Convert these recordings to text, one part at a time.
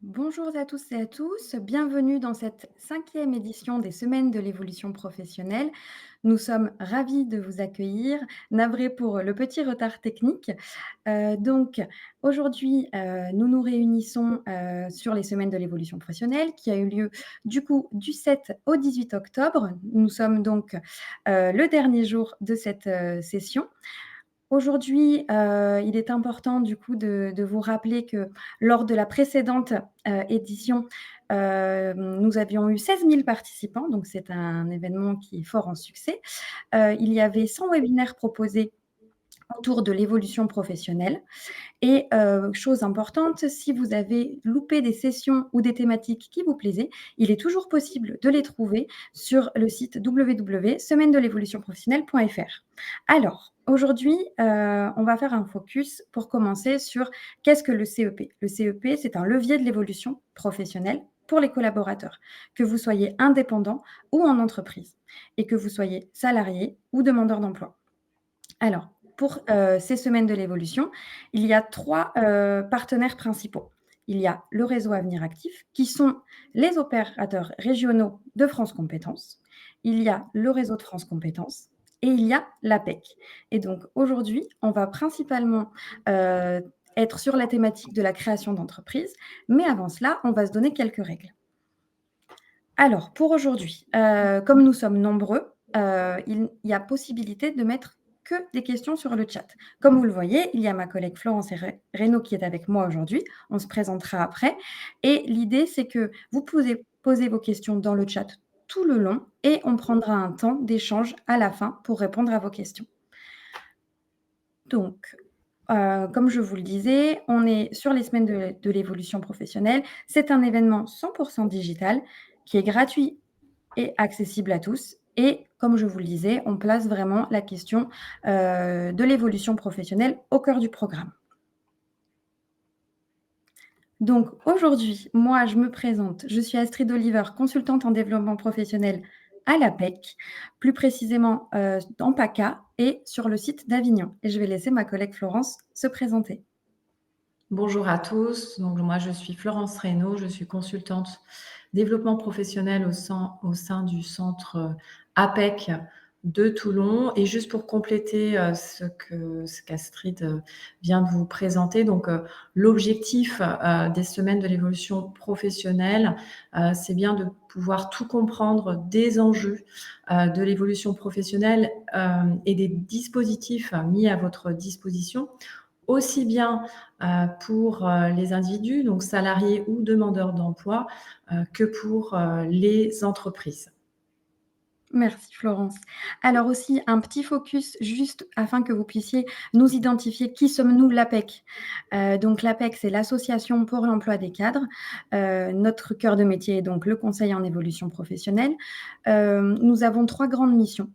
Bonjour à tous et à tous, bienvenue dans cette cinquième édition des Semaines de l'évolution professionnelle. Nous sommes ravis de vous accueillir, navrés pour le petit retard technique. Donc aujourd'hui, nous nous réunissons sur les Semaines de l'évolution professionnelle qui a eu lieu du coup du 7 au 18 octobre. Nous sommes donc le dernier jour de cette session. Aujourd'hui, il est important du coup de vous rappeler que lors de la précédente, édition, nous avions eu 16 000 participants, donc c'est un événement qui est fort en succès. Il y avait 100 webinaires proposés autour de l'évolution professionnelle et chose importante, si vous avez loupé des sessions ou des thématiques qui vous plaisaient, il est toujours possible de les trouver sur le site www.semaine-de-l'évolution-professionnelle.fr. Alors, aujourd'hui, on va faire un focus pour commencer sur qu'est-ce que le CEP? Le CEP, c'est un levier de l'évolution professionnelle pour les collaborateurs, que vous soyez indépendant ou en entreprise et que vous soyez salarié ou demandeur d'emploi. Alors, pour, ces semaines de l'évolution, il y a 3 partenaires principaux. Il y a le réseau Avenir Actif, qui sont les opérateurs régionaux de France Compétences. Il y a le réseau de France Compétences et il y a l'APEC. Et donc aujourd'hui, on va principalement, être sur la thématique de la création d'entreprises, mais avant cela, on va se donner quelques règles. Alors pour aujourd'hui, comme nous sommes nombreux, il y a possibilité de mettre que des questions sur le chat. Comme vous le voyez, il y a ma collègue Florence Reynaud qui est avec moi aujourd'hui. On se présentera après et l'idée, c'est que vous pouvez poser vos questions dans le chat tout le long et on prendra un temps d'échange à la fin pour répondre à vos questions. Donc, comme je vous le disais, on est sur les semaines de l'évolution professionnelle. C'est un événement 100 digital qui est gratuit et accessible à tous et comme je vous le disais, on place vraiment la question, de l'évolution professionnelle au cœur du programme. Donc aujourd'hui, moi je me présente, je suis Astrid Oliver, consultante en développement professionnel à l'APEC, plus précisément, en PACA et sur le site d'Avignon et je vais laisser ma collègue Florence se présenter. Bonjour à tous. Donc, moi, je suis Florence Reynaud. Je suis consultante développement professionnel au sein du centre APEC de Toulon. Et juste pour compléter ce qu'Astrid vient de vous présenter, donc l'objectif des semaines de l'évolution professionnelle, c'est bien de pouvoir tout comprendre des enjeux de l'évolution professionnelle et des dispositifs mis à votre disposition aussi bien pour les individus, donc salariés ou demandeurs d'emploi, que pour les entreprises. Merci Florence. Alors aussi un petit focus juste afin que vous puissiez nous identifier qui sommes-nous l'APEC? Donc l'APEC, c'est l'Association pour l'emploi des cadres. Notre cœur de métier est donc le conseil en évolution professionnelle. Nous avons 3 grandes missions.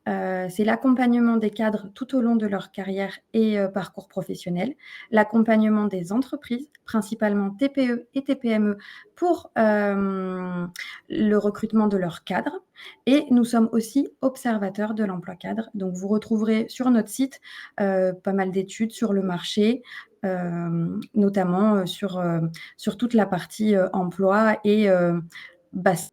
C'est l'accompagnement des cadres tout au long de leur carrière et parcours professionnel, l'accompagnement des entreprises, principalement TPE et TPME, pour le recrutement de leurs cadres et nous sommes aussi observateurs de l'emploi cadre. Donc vous retrouverez sur notre site, pas mal d'études sur le marché, notamment, sur toute la partie, emploi et basse.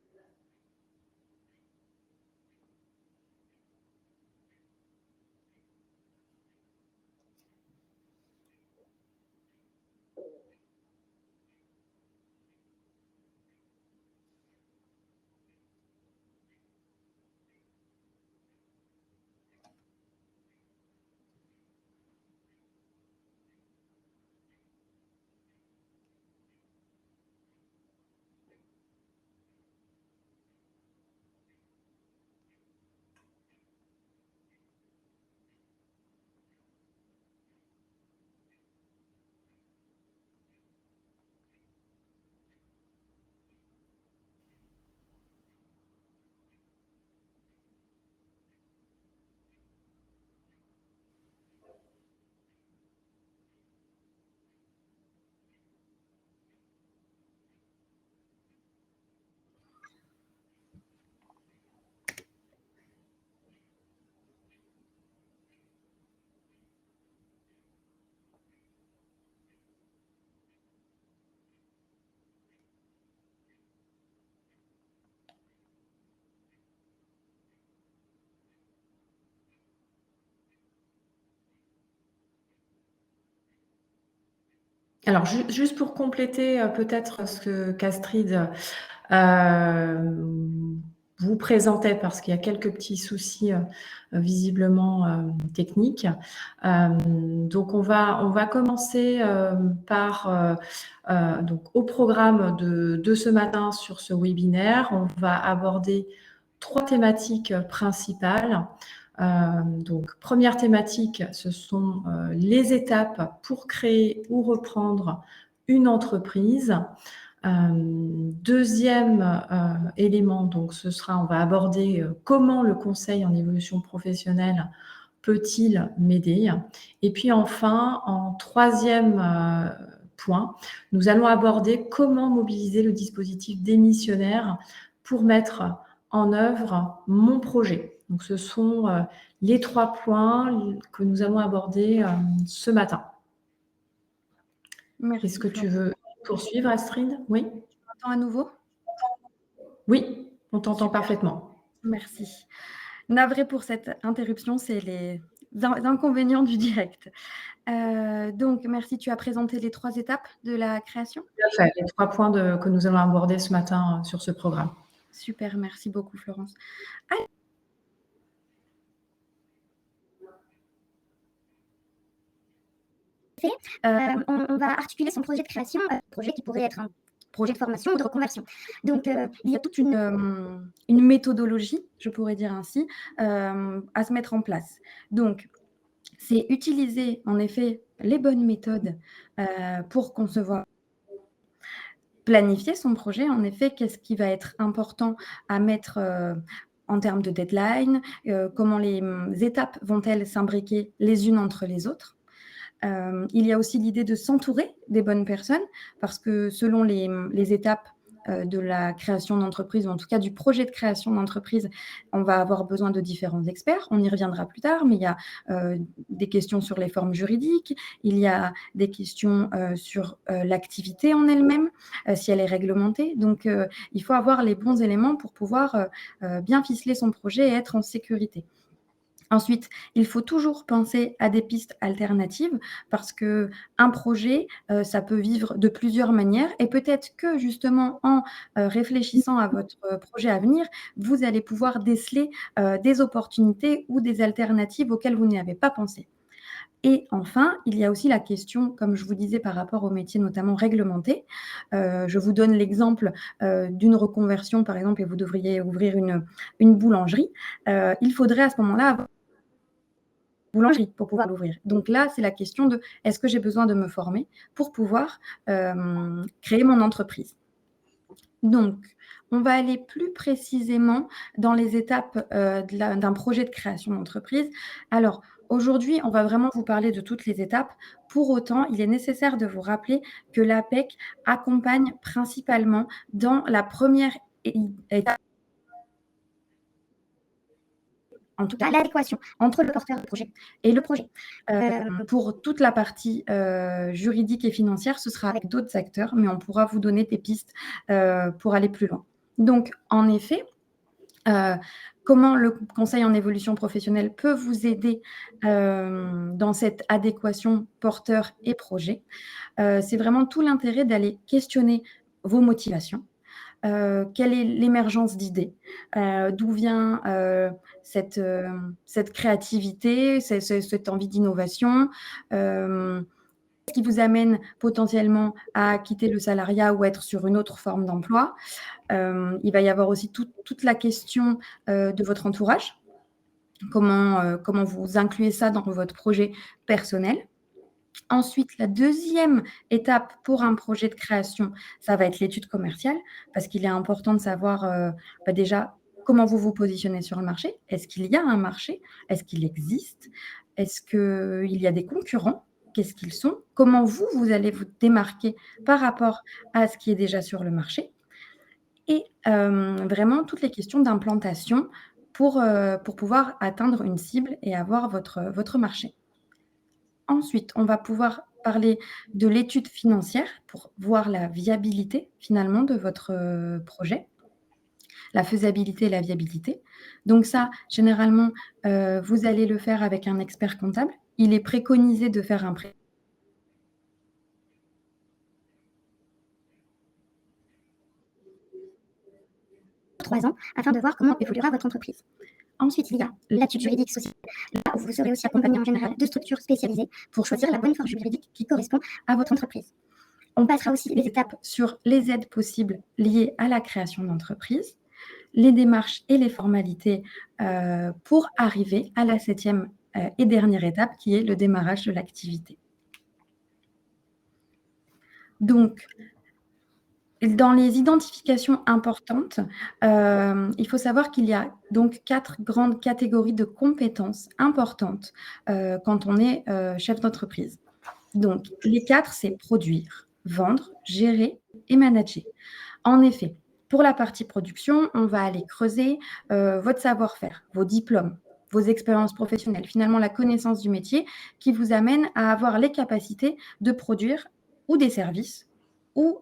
Alors juste pour compléter, peut-être ce qu'Astrid vous présentait, parce qu'il y a quelques petits soucis visiblement techniques. Donc on va commencer par donc au programme de ce matin sur ce webinaire. On va aborder 3 thématiques principales. Donc première thématique, ce sont les étapes pour créer ou reprendre une entreprise. Deuxième élément, donc ce sera, on va aborder comment le conseil en évolution professionnelle peut-il m'aider. Et puis enfin, en troisième point, nous allons aborder comment mobiliser le dispositif démissionnaire pour mettre en œuvre mon projet. Donc ce sont les 3 points que nous allons aborder ce matin. Merci, Est-ce que tu Florence. veux poursuivre, Astrid? Oui? Tu m'entends à nouveau? Oui, on t'entend Super, parfaitement. merci. Navrée pour cette interruption, c'est les inconvénients du direct. Donc merci, tu as présenté les 3 étapes de la création? Tout à fait, les 3 points que nous allons aborder ce matin sur ce programme. Super, merci beaucoup Florence. On va articuler son projet de création, projet qui pourrait être un projet de formation ou de reconversion. Donc, il y a toute une méthodologie, je pourrais dire ainsi, à se mettre en place. Donc, c'est utiliser en effet les bonnes méthodes pour concevoir, planifier son projet. En effet, qu'est-ce qui va être important à mettre en termes de deadline, comment les étapes vont-elles s'imbriquer les unes entre les autres. Il y a aussi l'idée de s'entourer des bonnes personnes, parce que selon les étapes de la création d'entreprise, ou en tout cas du projet de création d'entreprise, on va avoir besoin de différents experts. On y reviendra plus tard, mais il y a des questions sur les formes juridiques, il y a des questions sur l'activité en elle-même, si elle est réglementée. Donc, il faut avoir les bons éléments pour pouvoir bien ficeler son projet et être en sécurité. Ensuite, il faut toujours penser à des pistes alternatives, parce qu'un projet, ça peut vivre de plusieurs manières, et peut-être que justement en réfléchissant à votre projet à venir, vous allez pouvoir déceler des opportunités ou des alternatives auxquelles vous n'y avez pas pensé. Et enfin, il y a aussi la question, comme je vous disais, par rapport aux métiers notamment réglementés. Je vous donne l'exemple d'une reconversion, par exemple, et vous devriez ouvrir une boulangerie. Il faudrait à ce moment-là avoir boulangerie pour pouvoir l'ouvrir. Donc là, c'est la question de: est-ce que j'ai besoin de me former pour pouvoir créer mon entreprise? Donc, on va aller plus précisément dans les étapes d'un projet de création d'entreprise. Alors, aujourd'hui, on va vraiment vous parler de toutes les étapes. Pour autant, il est nécessaire de vous rappeler que l'APEC accompagne principalement dans la première étape, en tout cas l'adéquation entre le porteur de projet et le projet. Pour toute la partie juridique et financière, ce sera avec d'autres acteurs, mais on pourra vous donner des pistes pour aller plus loin. Donc, en effet, comment le conseil en évolution professionnelle peut vous aider dans cette adéquation porteur et projet? C'est vraiment tout l'intérêt d'aller questionner vos motivations. Quelle est l'émergence d'idées? D'où vient cette créativité, cette envie d'innovation? Qu'est-ce qui vous amène potentiellement à quitter le salariat ou être sur une autre forme d'emploi? Il va y avoir aussi toute la question de votre entourage. Comment vous incluez ça dans votre projet personnel? Ensuite, la deuxième étape pour un projet de création, ça va être l'étude commerciale, parce qu'il est important de savoir déjà comment vous vous positionnez sur le marché. Est-ce qu'il y a un marché? Est-ce qu'il existe? Est-ce qu'il y a des concurrents? Qu'est-ce qu'ils sont? Comment vous allez vous démarquer par rapport à ce qui est déjà sur le marché? Et vraiment toutes les questions d'implantation pour pouvoir atteindre une cible et avoir votre marché. Ensuite, on va pouvoir parler de l'étude financière pour voir la viabilité finalement de votre projet, la faisabilité et la viabilité. Donc ça, généralement, vous allez le faire avec un expert comptable. Il est préconisé de faire un 3 ans afin de voir comment évoluera votre entreprise. Ensuite, il y a l'étude juridique sociale, là où vous serez aussi accompagné en général de structures spécialisées pour choisir la bonne forme juridique qui correspond à votre entreprise. On passera aussi les étapes sur les aides possibles liées à la création d'entreprise, les démarches et les formalités pour arriver à la 7e et dernière étape qui est le démarrage de l'activité. Donc, dans les identifications importantes, il faut savoir qu'il y a donc 4 grandes catégories de compétences importantes quand on est chef d'entreprise. Donc, les 4, c'est produire, vendre, gérer et manager. En effet, pour la partie production, on va aller creuser votre savoir-faire, vos diplômes, vos expériences professionnelles, finalement la connaissance du métier qui vous amène à avoir les capacités de produire ou des services ou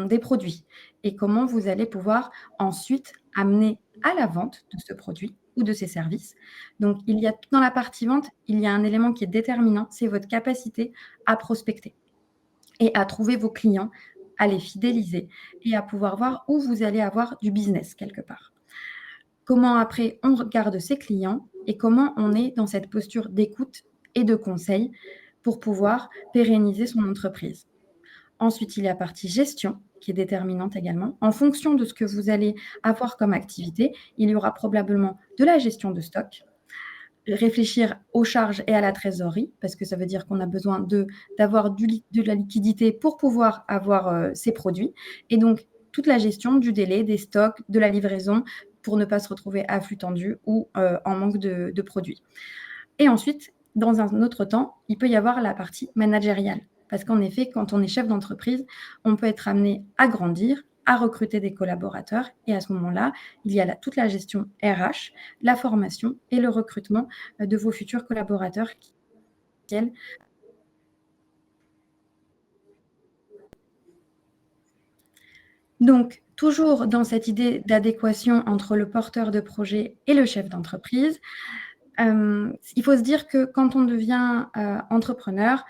des produits et comment vous allez pouvoir ensuite amener à la vente de ce produit ou de ces services. Donc, dans la partie vente, il y a un élément qui est déterminant, c'est votre capacité à prospecter et à trouver vos clients, à les fidéliser et à pouvoir voir où vous allez avoir du business quelque part. Comment après on regarde ses clients et comment on est dans cette posture d'écoute et de conseil pour pouvoir pérenniser son entreprise. Ensuite, il y a la partie gestion qui est déterminante également. En fonction de ce que vous allez avoir comme activité, il y aura probablement de la gestion de stock, réfléchir aux charges et à la trésorerie, parce que ça veut dire qu'on a besoin d'avoir de la liquidité pour pouvoir avoir ces produits. Et donc, toute la gestion du délai, des stocks, de la livraison, pour ne pas se retrouver à flux tendu ou en manque de produits. Et ensuite, dans un autre temps, il peut y avoir la partie managériale. Parce qu'en effet, quand on est chef d'entreprise, on peut être amené à grandir, à recruter des collaborateurs. Et à ce moment-là, il y a toute la gestion RH, la formation et le recrutement de vos futurs collaborateurs qui viennent. Donc, toujours dans cette idée d'adéquation entre le porteur de projet et le chef d'entreprise, il faut se dire que quand on devient entrepreneur,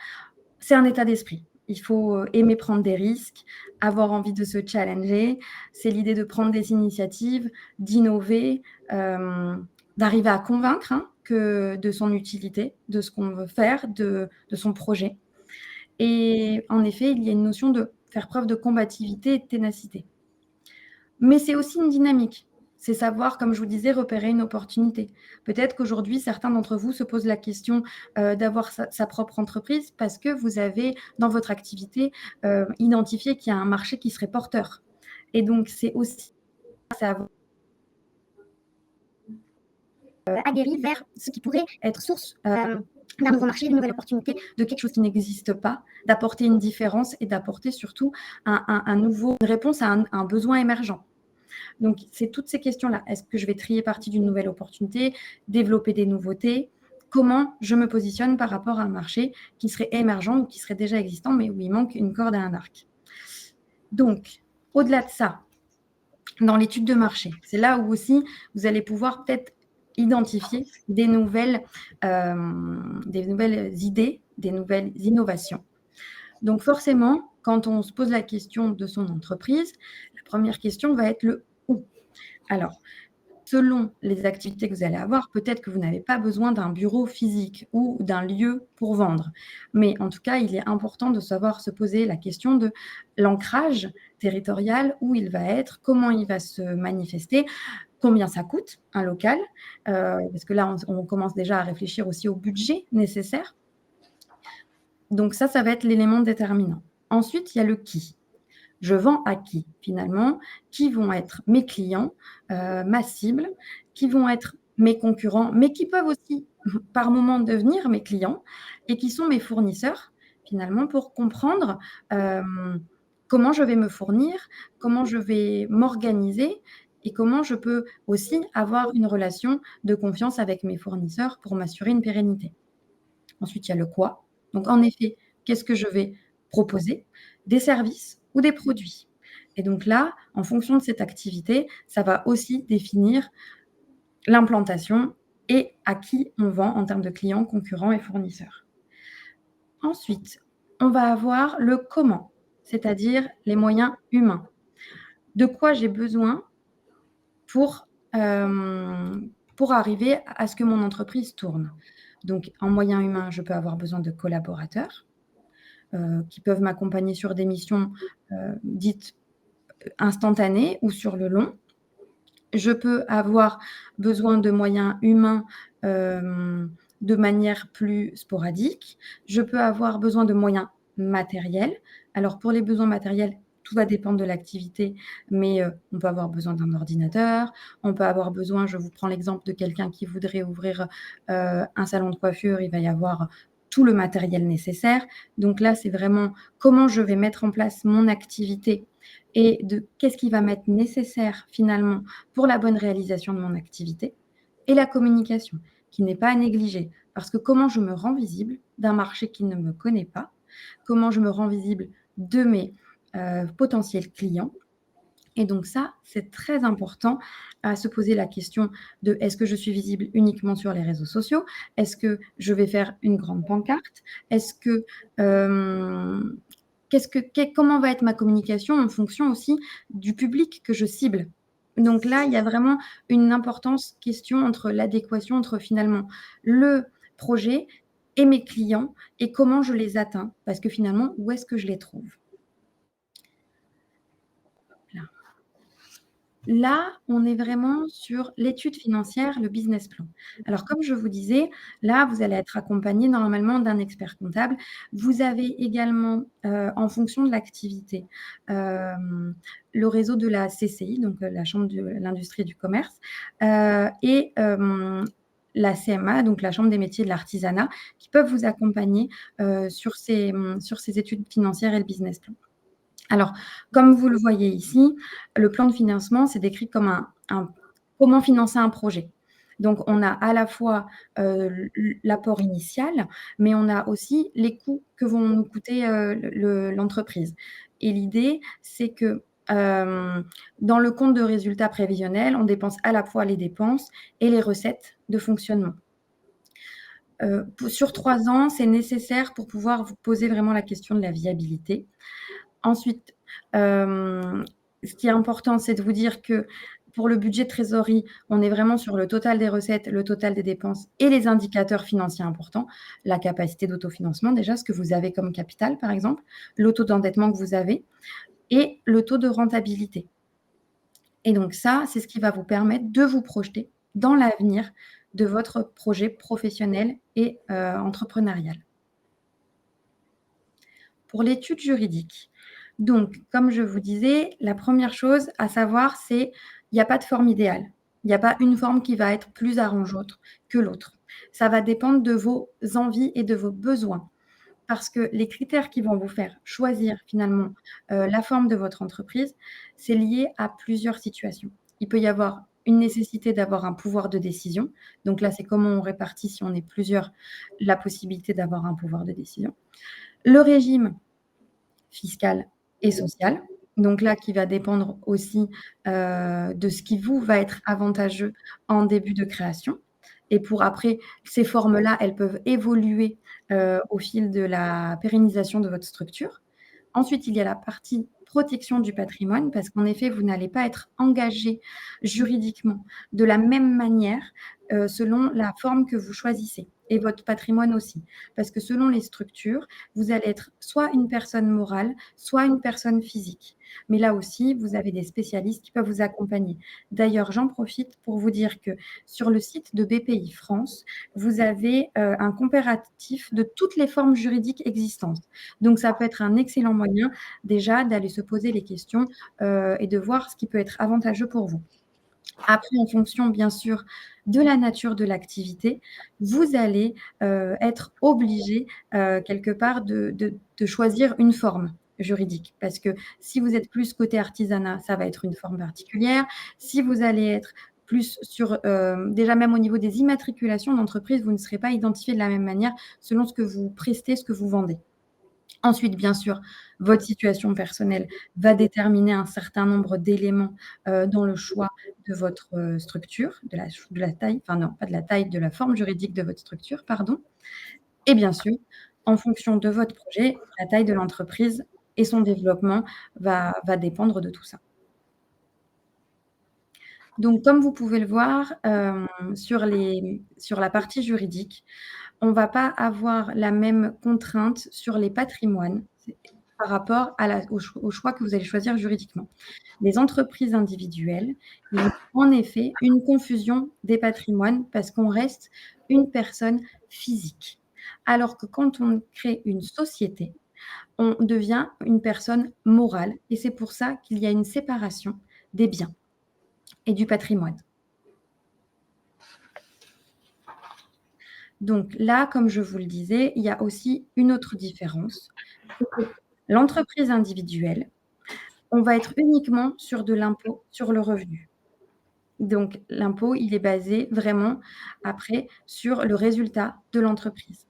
c'est un état d'esprit. Il faut aimer prendre des risques, avoir envie de se challenger. C'est l'idée de prendre des initiatives, d'innover, d'arriver à convaincre de son utilité, de ce qu'on veut faire, de son projet. Et en effet, il y a une notion de faire preuve de combativité et de ténacité. Mais c'est aussi une dynamique. C'est savoir, comme je vous disais, repérer une opportunité. Peut-être qu'aujourd'hui, certains d'entre vous se posent la question d'avoir sa propre entreprise parce que vous avez, dans votre activité, identifié qu'il y a un marché qui serait porteur. Et donc, c'est aussi savoir aguerri vers ce qui pourrait être source d'un nouveau marché, d'une nouvelle opportunité, de quelque chose qui n'existe pas, d'apporter une différence et d'apporter surtout une réponse à un besoin émergent. Donc, c'est toutes ces questions-là. Est-ce que je vais trier partie d'une nouvelle opportunité, développer des nouveautés? Comment je me positionne par rapport à un marché qui serait émergent ou qui serait déjà existant, mais où il manque une corde à un arc? Donc, au-delà de ça, dans l'étude de marché, c'est là où aussi vous allez pouvoir peut-être identifier des nouvelles idées, des nouvelles innovations. Donc, forcément, quand on se pose la question de son entreprise, la première question va être le où. Alors, selon les activités que vous allez avoir, peut-être que vous n'avez pas besoin d'un bureau physique ou d'un lieu pour vendre. Mais en tout cas, il est important de savoir se poser la question de l'ancrage territorial, où il va être, comment il va se manifester, combien ça coûte un local, parce que là, on commence déjà à réfléchir aussi au budget nécessaire. Donc ça va être l'élément déterminant. Ensuite, il y a le qui. Je vends à qui finalement? Qui vont être mes clients, ma cible? Qui vont être mes concurrents, mais qui peuvent aussi par moment devenir mes clients et qui sont mes fournisseurs finalement pour comprendre comment je vais me fournir, comment je vais m'organiser et comment je peux aussi avoir une relation de confiance avec mes fournisseurs pour m'assurer une pérennité. Ensuite, il y a le quoi. Donc en effet, qu'est-ce que je vais proposer? Des services ou des produits? Et donc là, en fonction de cette activité, ça va aussi définir l'implantation et à qui on vend en termes de clients, concurrents et fournisseurs. Ensuite, on va avoir le comment, c'est-à-dire les moyens humains. De quoi j'ai besoin pour, pour arriver à ce que mon entreprise tourne. Donc en moyens humains, je peux avoir besoin de collaborateurs, qui peuvent m'accompagner sur des missions, dites instantanées ou sur le long. Je peux avoir besoin de moyens humains, de manière plus sporadique. Je peux avoir besoin de moyens matériels. Alors pour les besoins matériels, tout va dépendre de l'activité, mais on peut avoir besoin d'un ordinateur, on peut avoir besoin, je vous prends l'exemple de quelqu'un qui voudrait ouvrir, un salon de coiffure, il va y avoir tout le matériel nécessaire. Donc là, c'est vraiment comment je vais mettre en place mon activité et de qu'est-ce qui va m'être nécessaire finalement pour la bonne réalisation de mon activité, et la communication, qui n'est pas à négliger. Parce que comment je me rends visible d'un marché qui ne me connaît pas, comment je me rends visible de mes potentiels clients. Et donc ça, c'est très important à se poser la question de est-ce que je suis visible uniquement sur les réseaux sociaux? Est-ce que je vais faire une grande pancarte? Est-ce que, comment va être ma communication en fonction aussi du public que je cible? Donc là, il y a vraiment une importance question entre l'adéquation entre finalement le projet et mes clients et comment je les atteins, parce que finalement, où est-ce que je les trouve? Là. Là, on est vraiment sur l'étude financière, le business plan. Alors comme je vous disais, là, vous allez être accompagné normalement d'un expert comptable. Vous avez également, en fonction de l'activité, le réseau de la CCI, donc la chambre de l'industrie et du commerce, et la CMA, donc la chambre des métiers de l'artisanat, qui peuvent vous accompagner, sur ces études financières et le business plan. Alors, comme vous le voyez ici, le plan de financement, c'est décrit comme un comment financer un projet. Donc on a à la fois, l'apport initial, mais on a aussi les coûts que vont nous coûter, l'entreprise. Et l'idée, c'est que, dans le compte de résultat prévisionnel, on dépense à la fois les dépenses et les recettes de fonctionnement. Pou Sur 3 ans, c'est nécessaire pour pouvoir vous poser vraiment la question de la viabilité. Ensuite, ce qui est important, c'est de vous dire que pour le budget de trésorerie, on est vraiment sur le total des recettes, le total des dépenses et les indicateurs financiers importants. La capacité d'autofinancement déjà, ce que vous avez comme capital par exemple, le taux d'endettement que vous avez et le taux de rentabilité. Et donc ça, c'est ce qui va vous permettre de vous projeter dans l'avenir de votre projet professionnel et entrepreneurial. Pour l'étude juridique, donc comme je vous disais, la première chose à savoir, c'est il n'y a pas de forme idéale. Il n'y a pas une forme qui va être plus arrangeante que l'autre. Ça va dépendre de vos envies et de vos besoins. Parce que les critères qui vont vous faire choisir finalement, la forme de votre entreprise, c'est lié à plusieurs situations. Il peut y avoir une nécessité d'avoir un pouvoir de décision. Donc là, c'est comment on répartit, si on est plusieurs, la possibilité d'avoir un pouvoir de décision. Le régime fiscal et social, donc là, qui va dépendre aussi, de ce qui vous va être avantageux en début de création. Et pour après, ces formes-là, elles peuvent évoluer, au fil de la pérennisation de votre structure. Ensuite, il y a la partie protection du patrimoine, parce qu'en effet, vous n'allez pas être engagé juridiquement de la même manière, selon la forme que vous choisissez et votre patrimoine aussi. Parce que selon les structures, vous allez être soit une personne morale, soit une personne physique. Mais là aussi, vous avez des spécialistes qui peuvent vous accompagner. D'ailleurs, j'en profite pour vous dire que sur le site de BPI France, vous avez, un comparatif de toutes les formes juridiques existantes. Donc ça peut être un excellent moyen déjà d'aller se poser les questions, et de voir ce qui peut être avantageux pour vous. Après, en fonction bien sûr de la nature de l'activité, vous allez, être obligé, quelque part de choisir une forme juridique. Parce que si vous êtes plus côté artisanat, ça va être une forme particulière. Si vous allez être plus sur, déjà même au niveau des immatriculations d'entreprise, vous ne serez pas identifié de la même manière selon ce que vous prestez, ce que vous vendez. Ensuite, bien sûr, votre situation personnelle va déterminer un certain nombre d'éléments, dans le choix de votre, structure, de la taille, enfin non, pas de la taille, de la forme juridique de votre structure, pardon. Et bien sûr, en fonction de votre projet, la taille de l'entreprise et son développement va dépendre de tout ça. Donc comme vous pouvez le voir, sur la partie juridique, on va pas avoir la même contrainte sur les patrimoines, par rapport à la au choix que vous allez choisir juridiquement. Les entreprises individuelles, il y a en effet une confusion des patrimoines parce qu'on reste une personne physique. Alors que quand on crée une société, on devient une personne morale et c'est pour ça qu'il y a une séparation des biens et du patrimoine. Donc là, comme je vous le disais, il y a aussi une autre différence, c'est que l'entreprise individuelle, on va être uniquement sur de l'impôt sur le revenu. Donc l'impôt, il est basé vraiment après sur le résultat de l'entreprise.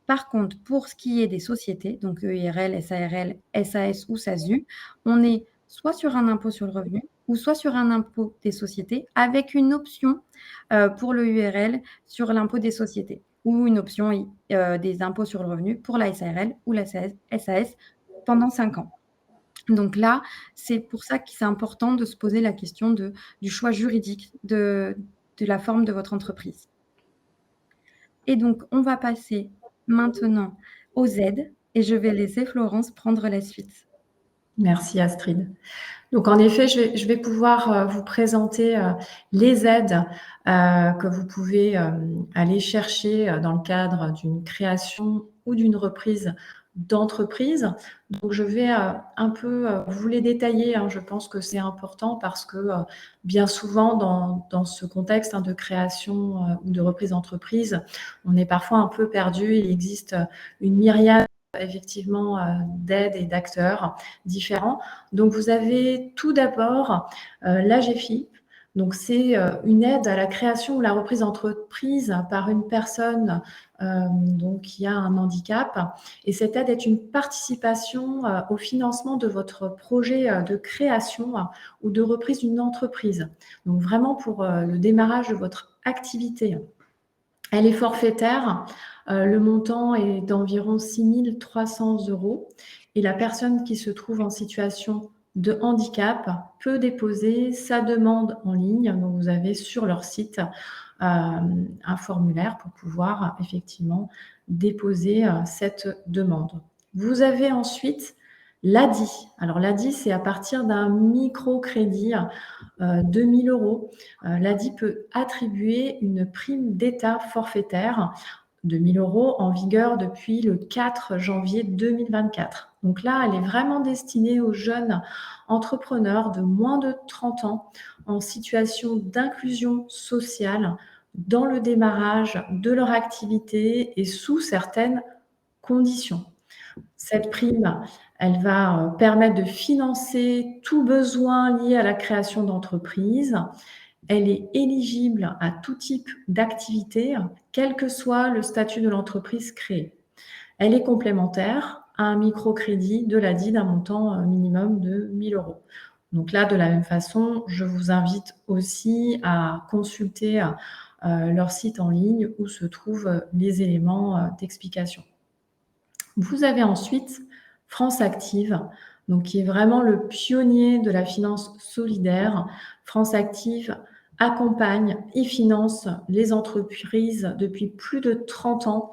Par contre, pour ce qui est des sociétés, donc EIRL, SARL, SAS ou SASU, on est soit sur un impôt sur le revenu ou soit sur un impôt des sociétés avec une option, pour le URL sur l'impôt des sociétés ou une option des impôts sur le revenu pour la SARL ou la SAS pendant 5 ans. Donc là, c'est pour ça que c'est important de se poser la question du choix juridique de la forme de votre entreprise. Et donc, on va passer maintenant aux aides et je vais laisser Florence prendre la suite. Merci Astrid. Donc en effet, je vais pouvoir vous présenter les aides que vous pouvez aller chercher dans le cadre d'une création ou d'une reprise d'entreprise. Donc je vais un peu vous les détailler. Je pense que c'est important parce que bien souvent dans ce contexte de création ou de reprise d'entreprise, on est parfois un peu perdu. Il existe une myriade effectivement d'aides et d'acteurs différents. Donc, vous avez tout d'abord l'AGEFIP. Donc, c'est une aide à la création ou la reprise d'entreprise par une personne donc, qui a un handicap. Et cette aide est une participation au financement de votre projet de création ou de reprise d'une entreprise. Donc, vraiment pour le démarrage de votre activité. Elle est forfaitaire. Le montant est d'environ 6 300 € et la personne qui se trouve en situation de handicap peut déposer sa demande en ligne. Donc, vous avez sur leur site un formulaire pour pouvoir effectivement déposer cette demande. Vous avez ensuite l'ADI. Alors, l'ADI, c'est à partir d'un microcrédit de 1 000 €. L'ADI peut attribuer une prime d'État forfaitaire de 1 000 € en vigueur depuis le 4 janvier 2024. Donc là, elle est vraiment destinée aux jeunes entrepreneurs de moins de 30 ans en situation d'inclusion sociale dans le démarrage de leur activité et sous certaines conditions. Cette prime, elle va permettre de financer tout besoin lié à la création d'entreprise. Elle est éligible à tout type d'activité, quel que soit le statut de l'entreprise créée. Elle est complémentaire à un microcrédit de l'ADI d'un montant minimum de 1 000 €. Donc là, de la même façon, je vous invite aussi à consulter leur site en ligne où se trouvent les éléments d'explication. Vous avez ensuite France Active, donc qui est vraiment le pionnier de la finance solidaire. France Active accompagne et finance les entreprises depuis plus de 30 ans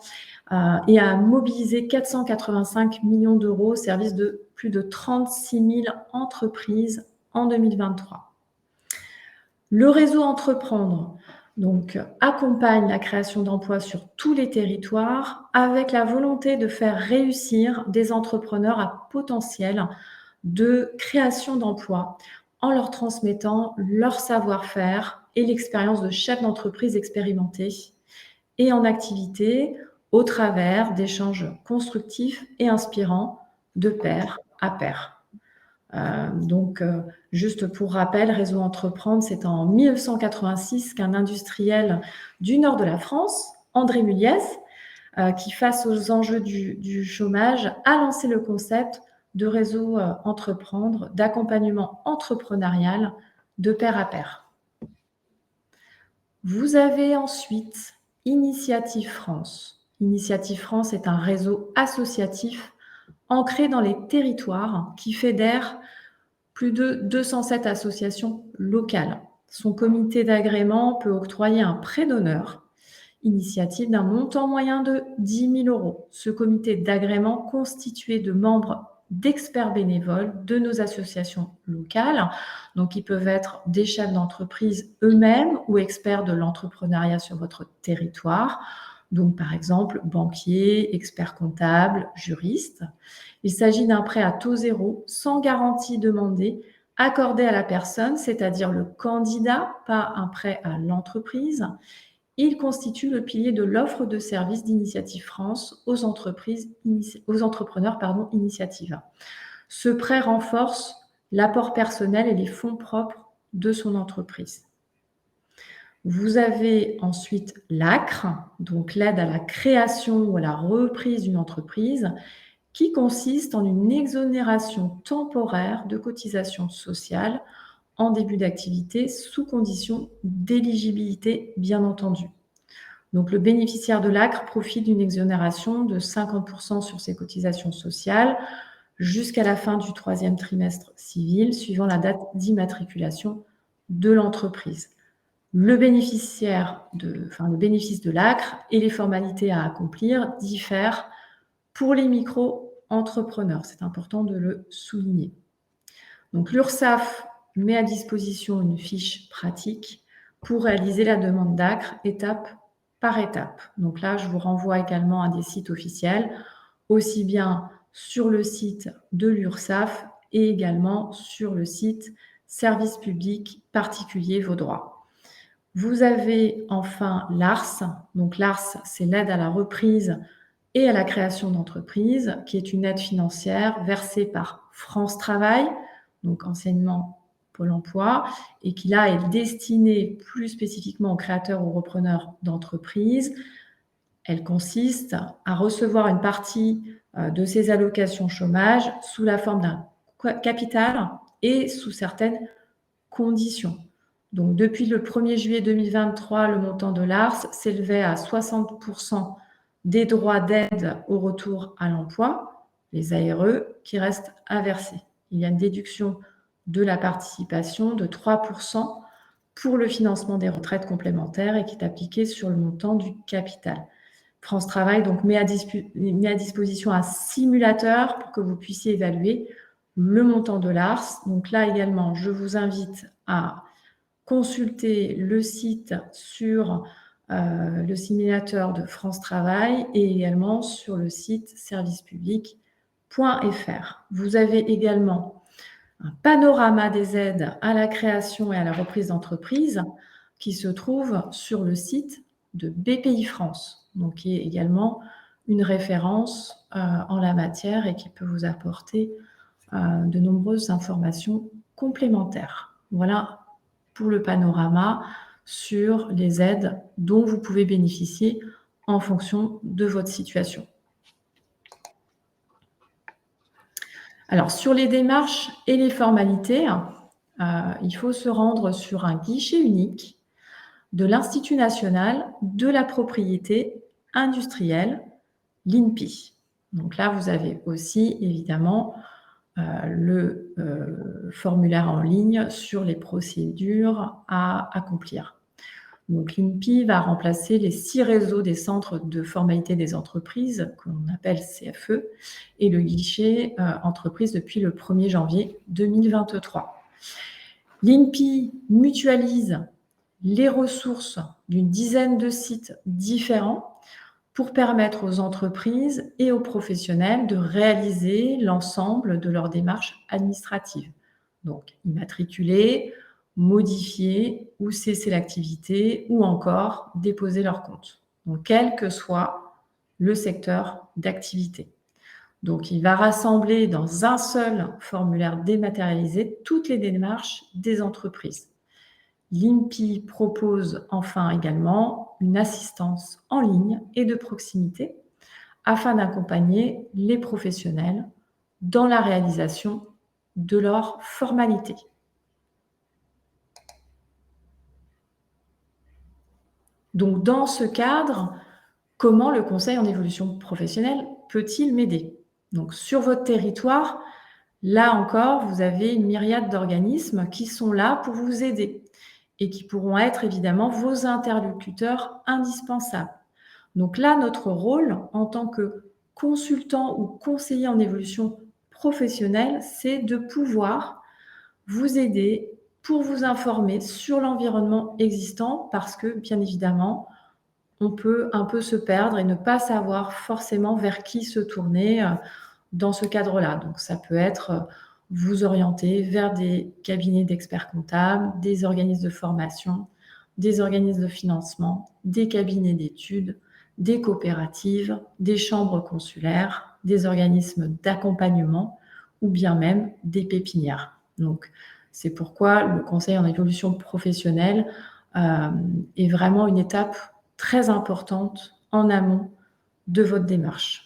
et a mobilisé 485 millions d'euros au service de plus de 36 000 entreprises en 2023. Le réseau Entreprendre donc, accompagne la création d'emplois sur tous les territoires avec la volonté de faire réussir des entrepreneurs à potentiel de création d'emplois en leur transmettant leur savoir-faire et l'expérience de chef d'entreprise expérimenté et en activité au travers d'échanges constructifs et inspirants de pair à pair. Donc, juste pour rappel, Réseau Entreprendre, c'est en 1986 qu'un industriel du nord de la France, André Muliez, qui face aux enjeux du chômage, a lancé le concept de Réseau Entreprendre, d'accompagnement entrepreneurial de pair à pair. Vous avez ensuite Initiative France. Initiative France est un réseau associatif ancré dans les territoires qui fédère plus de 207 associations locales. Son comité d'agrément peut octroyer un prêt d'honneur, initiative d'un montant moyen de 10 000 €. Ce comité d'agrément constitué de membres d'experts bénévoles de nos associations locales. Donc, ils peuvent être des chefs d'entreprise eux-mêmes ou experts de l'entrepreneuriat sur votre territoire. Donc, par exemple, banquiers, experts comptables, juristes. Il s'agit d'un prêt à taux zéro, sans garantie demandée, accordé à la personne, c'est-à-dire le candidat, pas un prêt à l'entreprise. Il constitue le pilier de l'offre de services d'Initiative France aux entrepreneurs initiatives. Ce prêt renforce l'apport personnel et les fonds propres de son entreprise. Vous avez ensuite l'ACRE, donc l'aide à la création ou à la reprise d'une entreprise, qui consiste en une exonération temporaire de cotisations sociales en début d'activité sous condition d'éligibilité, bien entendu. Donc, le bénéficiaire de l'ACRE profite d'une exonération de 50% sur ses cotisations sociales jusqu'à la fin du 3e trimestre civil, suivant la date d'immatriculation de l'entreprise. Le bénéfice de l'ACRE et les formalités à accomplir diffèrent pour les micro-entrepreneurs. C'est important de le souligner. Donc, l'URSSAF met à disposition une fiche pratique pour réaliser la demande d'ACRE étape par étape. Donc là, je vous renvoie également à des sites officiels, aussi bien sur le site de l'URSSAF et également sur le site Service public particulier vos droits. Vous avez enfin l'ARS. Donc l'ARS, c'est l'aide à la reprise et à la création d'entreprises, qui est une aide financière versée par France Travail, donc enseignement Pôle emploi, et qui là est destinée plus spécifiquement aux créateurs ou repreneurs d'entreprises. Elle consiste à recevoir une partie de ces allocations chômage sous la forme d'un capital et sous certaines conditions. Donc, depuis le 1er juillet 2023, le montant de l'ARS s'élevait à 60% des droits d'aide au retour à l'emploi, les ARE, qui restent à verser. Il y a une déduction de la participation de 3% pour le financement des retraites complémentaires et qui est appliquée sur le montant du capital. France Travail donc met à disposition un simulateur pour que vous puissiez évaluer le montant de l'ARS. Donc là également, je vous invite à consulter le site sur le simulateur de France Travail et également sur le site servicepublic.fr. Vous avez également un panorama des aides à la création et à la reprise d'entreprise qui se trouve sur le site de BPI France, donc qui est également une référence en la matière et qui peut vous apporter de nombreuses informations complémentaires. Voilà pour le panorama sur les aides dont vous pouvez bénéficier en fonction de votre situation. Alors, sur les démarches et les formalités, il faut se rendre sur un guichet unique de l'Institut national de la propriété industrielle, l'INPI. Donc là, vous avez aussi, évidemment, le formulaire en ligne sur les procédures à accomplir. Donc, l'INPI va remplacer les 6 réseaux des centres de formalité des entreprises, qu'on appelle CFE, et le guichet entreprise depuis le 1er janvier 2023. L'INPI mutualise les ressources d'une dizaine de sites différents pour permettre aux entreprises et aux professionnels de réaliser l'ensemble de leurs démarches administratives. Donc, immatriculer, modifier ou cesser l'activité ou encore déposer leur compte, donc quel que soit le secteur d'activité. Donc, il va rassembler dans un seul formulaire dématérialisé toutes les démarches des entreprises. L'INPI propose enfin également une assistance en ligne et de proximité afin d'accompagner les professionnels dans la réalisation de leurs formalités. Donc, dans ce cadre, comment le conseil en évolution professionnelle peut-il m'aider? Donc, sur votre territoire, là encore, vous avez une myriade d'organismes qui sont là pour vous aider. et qui pourront être évidemment vos interlocuteurs indispensables. Donc là, notre rôle en tant que consultant ou conseiller en évolution professionnelle, c'est de pouvoir vous aider pour vous informer sur l'environnement existant parce que, bien évidemment, on peut un peu se perdre et ne pas savoir forcément vers qui se tourner dans ce cadre-là. Donc, ça peut être vous orienter vers des cabinets d'experts comptables, des organismes de formation, des organismes de financement, des cabinets d'études, des coopératives, des chambres consulaires, des organismes d'accompagnement ou bien même des pépinières. Donc, c'est pourquoi le conseil en évolution professionnelle est vraiment une étape très importante en amont de votre démarche.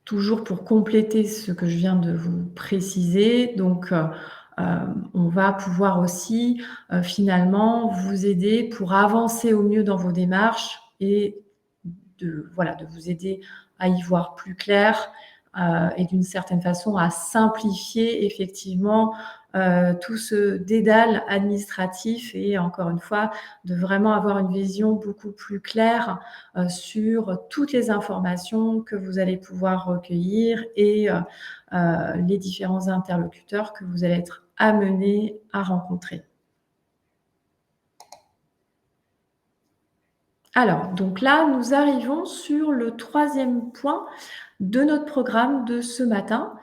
Toujours pour compléter ce que je viens de vous préciser, donc on va pouvoir aussi finalement vous aider pour avancer au mieux dans vos démarches et de vous aider à y voir plus clair et d'une certaine façon à simplifier effectivement tout ce dédale administratif et encore une fois de vraiment avoir une vision beaucoup plus claire sur toutes les informations que vous allez pouvoir recueillir et les différents interlocuteurs que vous allez être amenés à rencontrer. Alors, donc là, nous arrivons sur le 3e point de notre programme de ce matin.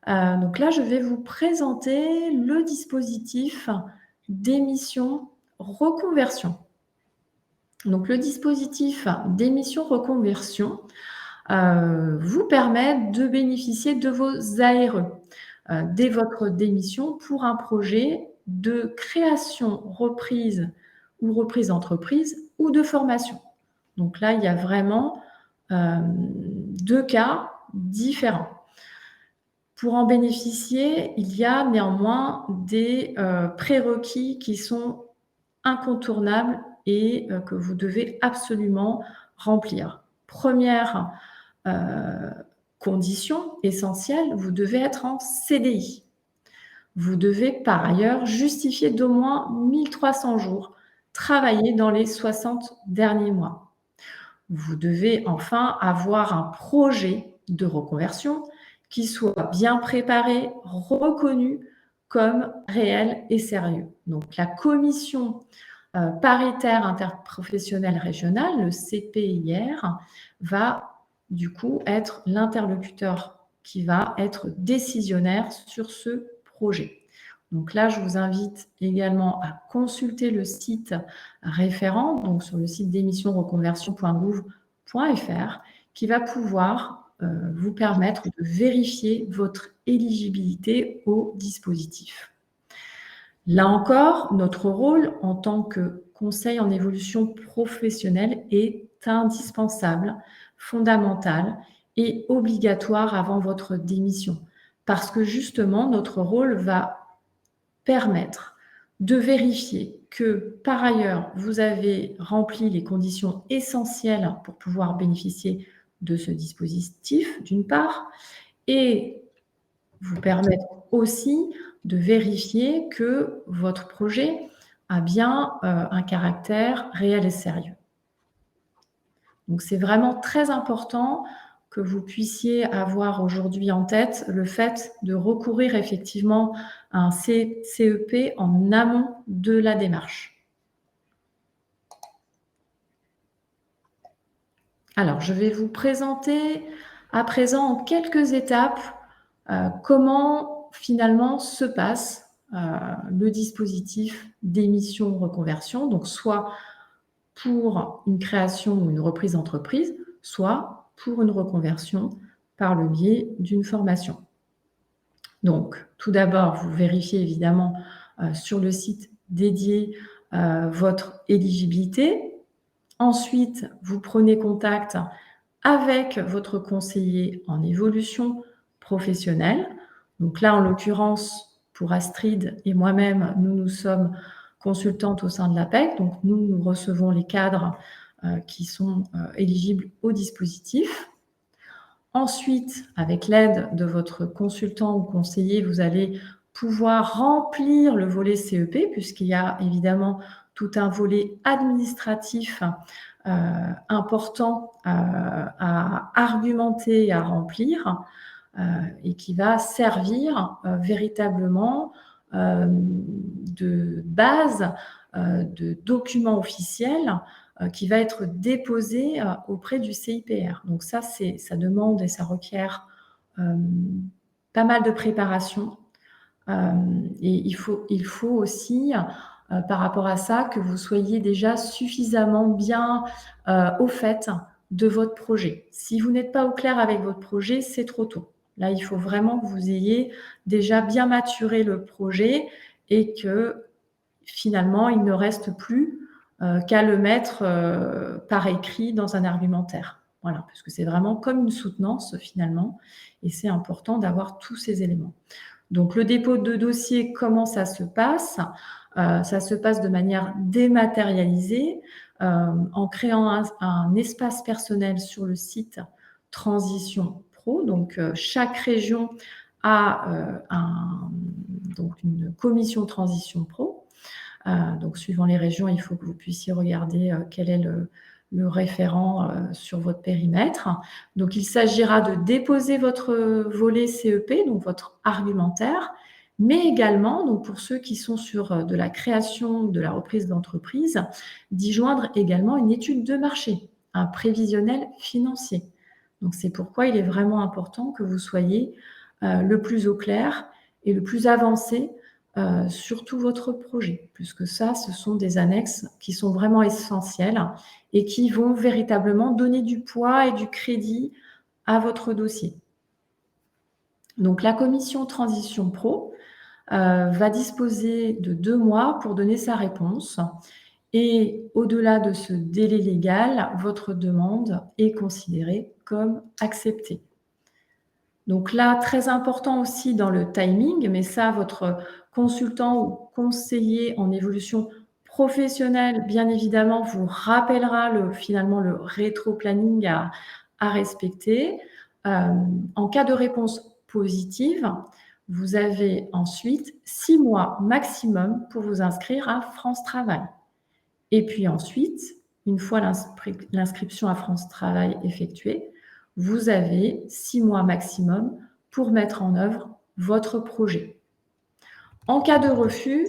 Donc là, je vais vous présenter le dispositif d'émission reconversion. Donc, le dispositif d'émission reconversion vous permet de bénéficier de vos ARE dès votre démission pour un projet de création, reprise ou reprise d'entreprise ou de formation. Donc là, il y a vraiment 2 cas différents. Pour en bénéficier, il y a néanmoins des prérequis qui sont incontournables et que vous devez absolument remplir. Première condition essentielle, vous devez être en CDI. Vous devez par ailleurs justifier d'au moins 1300 jours travaillés dans les 60 derniers mois. Vous devez enfin avoir un projet de reconversion qui soit bien préparé, reconnu comme réel et sérieux. Donc la commission paritaire interprofessionnelle régionale, le CPIR, va du coup être l'interlocuteur qui va être décisionnaire sur ce projet. Donc là, je vous invite également à consulter le site référent, donc sur le site démissionreconversion.gouv.fr, qui va pouvoir vous permettre de vérifier votre éligibilité au dispositif. Là encore, notre rôle en tant que conseil en évolution professionnelle est indispensable, fondamental et obligatoire avant votre démission. Parce que justement, notre rôle va permettre de vérifier que, par ailleurs, vous avez rempli les conditions essentielles pour pouvoir bénéficier de ce dispositif, d'une part, et vous permettre aussi de vérifier que votre projet a bien un caractère réel et sérieux. Donc, c'est vraiment très important que vous puissiez avoir aujourd'hui en tête le fait de recourir effectivement à un CEP en amont de la démarche. Alors, je vais vous présenter à présent en quelques étapes comment finalement se passe le dispositif d'émission reconversion, donc soit pour une création ou une reprise d'entreprise, soit pour une reconversion par le biais d'une formation. Donc, tout d'abord, vous vérifiez évidemment sur le site dédié votre éligibilité. Ensuite, vous prenez contact avec votre conseiller en évolution professionnelle. Donc là, en l'occurrence, pour Astrid et moi-même, nous sommes consultantes au sein de l'APEC. Donc nous recevons les cadres qui sont éligibles au dispositif. Ensuite, avec l'aide de votre consultant ou conseiller, vous allez pouvoir remplir le volet CEP, puisqu'il y a évidemment tout un volet administratif important à argumenter et à remplir, et qui va servir véritablement de base, de document officiel qui va être déposé auprès du CIPR. Donc ça demande et ça requiert pas mal de préparation. Et il faut aussi, par rapport à ça, que vous soyez déjà suffisamment bien au fait de votre projet. Si vous n'êtes pas au clair avec votre projet, c'est trop tôt. Là, il faut vraiment que vous ayez déjà bien maturé le projet et que finalement, il ne reste plus qu'à le mettre par écrit dans un argumentaire. Voilà, parce que c'est vraiment comme une soutenance finalement, et c'est important d'avoir tous ces éléments. Donc, le dépôt de dossier, comment ça se passe? Ça se passe de manière dématérialisée en créant un espace personnel sur le site Transition Pro. Donc, chaque région a donc une commission Transition Pro. Donc, suivant les régions, il faut que vous puissiez regarder quel est le référent sur votre périmètre. Donc, il s'agira de déposer votre volet CEP, donc votre argumentaire, mais également, donc pour ceux qui sont sur de la création, de la reprise d'entreprise, d'y joindre également une étude de marché, un prévisionnel financier. Donc, c'est pourquoi il est vraiment important que vous soyez le plus au clair et le plus avancé sur tout votre projet, puisque ça, ce sont des annexes qui sont vraiment essentielles et qui vont véritablement donner du poids et du crédit à votre dossier. Donc, la commission Transition Pro va disposer de 2 mois pour donner sa réponse. Et au-delà de ce délai légal, votre demande est considérée comme acceptée. Donc là, très important aussi dans le timing, mais ça, votre consultant ou conseiller en évolution professionnelle, bien évidemment, vous rappellera finalement le rétro-planning à respecter. En cas de réponse positive, vous avez ensuite 6 mois maximum pour vous inscrire à France Travail. Et puis ensuite, une fois l'inscription à France Travail effectuée, vous avez 6 mois maximum pour mettre en œuvre votre projet. En cas de refus,